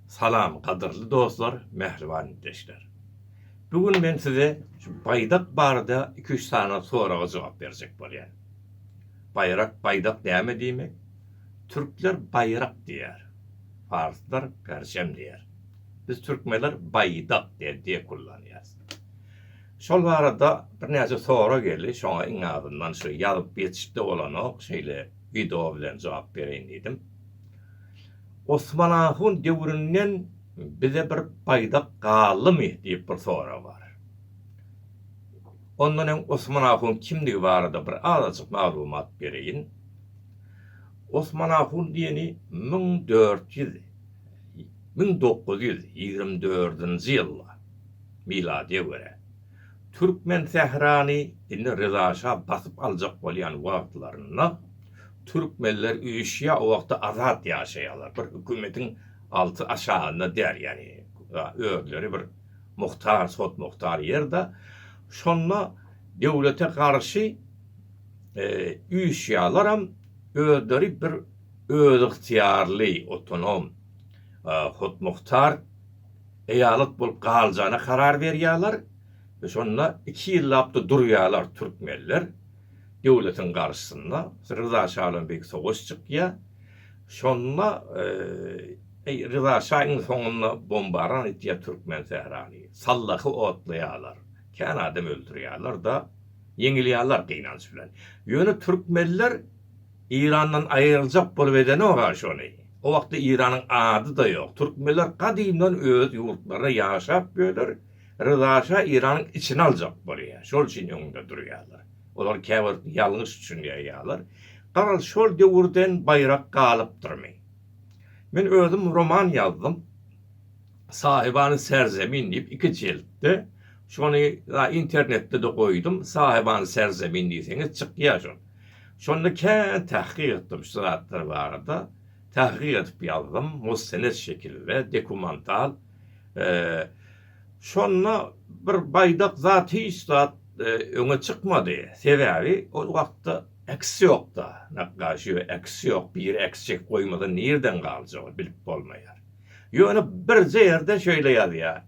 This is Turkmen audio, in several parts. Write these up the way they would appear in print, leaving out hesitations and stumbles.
Salam kadırlı dostlar, mehriban deşler. Bugün ben size şu baydak barada 2-3 tane soruğa cevap verecek bolýan. Bayrak baydak näme diýmek? Türkler bayrak diýer. Farslar perşem diýer. Biz türkmenler baydak diye kullanýarys. Şol barada bir näçe soru geldi. Şoňa iň azyndan şu ýazyp geçipde bolanyk şeýle video bilen jogap bereýin diýdim. Osman Ahun döwründen bize bir baydak galymy diýip bir soru var. Ondan Osman Ahun kimdigi barada bir azajyk maglumat bereýin. Osman Ahun diýeni 1924-nji ýylda miladiýe göre Türkmen Sehrany dinni Rıza Şah basyp aljak bolýan wagtlaryna Türkmenler üýüşýä o wagtda azat ýaşaýarlar. Bir hökümetiň alty aşağında där, ýani öýleri bir muhtar, sot muhtar ýerde. Şonda döwlete karşı üýüşýärler hem öýleri bir öz ihtiýarly, otonom sot muhtar eýalet bolup galjana karar berýärler. Ve şonda 2 ýyllapda durýarlar türkmenler. Döwletiň garşysynda Rıza Şah'la bir soguş çykýar. Şonda Rıza Şah'ın soňunda bombaran etýär Türkmen Sehrany. Sallaky otlaýarlar. Kän adam öldürýärler da ýeňilýärler gynanç bilen. Ýöne türkmenler İrandan aýryljak bolup edene ora şonu. O wagtda İranyň ady da ýok. Türkmenler gadymdan öz ýurtlaryna ýaşap böler. Rıza Şah İranyň içine aljak bolýar. Şol üçin ýoňda durýarlar. Olar käbir ýalňyş üçin ýaýarlar. Garal şol döwürden bayrak galyp durmy. Men özüm roman ýazdym. Sahibany Serzemin diýip 2 jiltde. Şonu internetde de goýdum. Sahibany Serzemin diýseňiz çykýar şol. Şonu kän tahqiq etdim şu zatlar barada. Tahqiq edip ýazdym. Mustened şekilde, dokumental. Şonna bir baydak zaty istat öňe çykmady. Sebäbi o wagtda eksi ýok da. Nakaşy eksi ýok, bir eksik goýmadan nerden galjak bilip bolmaýar. Ýöne bir ýerde şöyle ýazýar.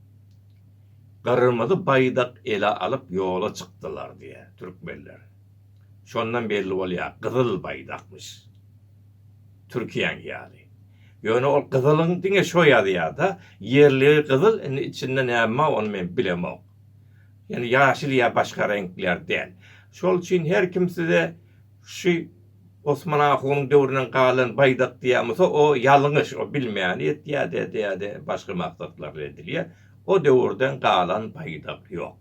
Garymyzy baydak ele alyp ýola çykdylar diýe türkmenler. Şondan belli bolýar, gyzyl baydakmyş. Türkiýeň ýaly. Ýöne ol gyzylyň diňe şo ýazýar da, yerli gyzyl, içinde näme onu men bilemok. Yani ýaşyl ýa başga renkler däl. Şol üçin her kim size şu Osman Ahunyň döwründen galan baydak diýmese o ýalňyş, o bilmeýän ýa-da başga maksatlar edilýär. O döwrden galan baydak ýok.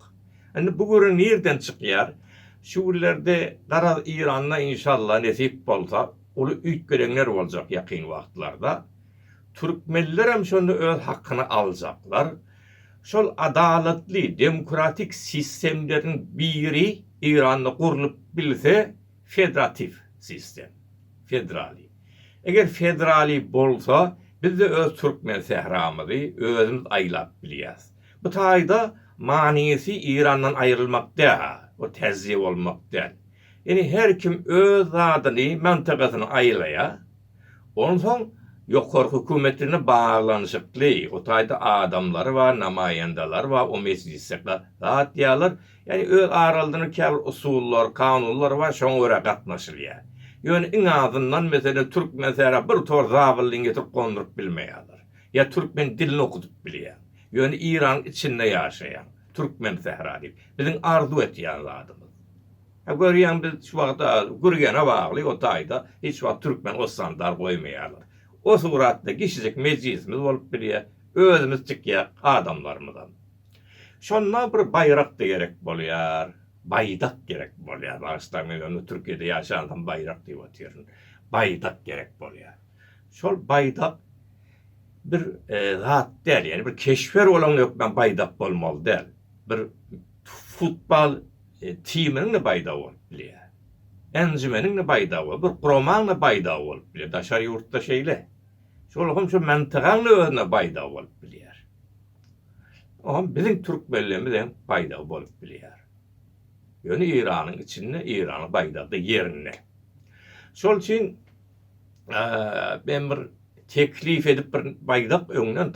Indi bu görün nerden çykýar? Şu ýerlerde gara İranla inşallah nesip bolsa, olu üýt görenler boljak ýakyn wagtlarda. Türkmenler hem şonu öz hakkını alacaklar. Şol adaletli, demokratik sistemlerin biri İran'da kurulup bilse federatif sistem. Federali. Eğer federali bolsa biz de öz Türkmen sehramızı özümüz aylap bilýäs. Bu taýda manisi İran'dan ayrılmak da, o tezziye olmak da. Yani her kim öz adyny, mantagasyny aýlaýar. Ondan soň ýokary hökümetine bağlanışykly, o taýda adamlar var, namaýandalar var, o meclisde zat ýalar. Yani öz aralygyny käbir usullar, kanunlar var, şoňa görä gatnaşylýar. Ýöne iň azyndan mesele türkmen sehra bir tor zabyllyň getirip gondurup bilmeýärler. Ya türkmen dilini okudup bilýär. Ýöne İran içinde ýaşaýan türkmen sehra diýip biziň arzu etýän zadymyz. Görýän biz şu wagtda gürgene bagly o taýda hiç wagt türkmen o standart goýmaýarlar. O suratda kişilik meclisimiz bolup bilýär, özümüz çykýar adamlarymyzdan. Şonda bir bayrak da gerek bolýar, baydak gerek bolýar. Başta men onu Türkiýede ýaşandan bayrak diýip oturýaryn. Baydak gerek bolýar. Şol baydak bir zat däl, ýani bir keşfer bolan ýokman baydak bolmaly däl. Bir futbol timiniň de baydak bolup bilýär. Encümeniň de baydak bolup, bir guramaň da baydak bolup bilýär. Daşary ýurtda şeýle. Şol hem şu mantagaň özüne baydak bolup bilýär. O biziň türkmenlerimiz hem baydak bolup bilýär. Ýöne İranyň içinde İranyň baydagda ýerine. Şol üçin ben bir teklif edip bir baydak öňünden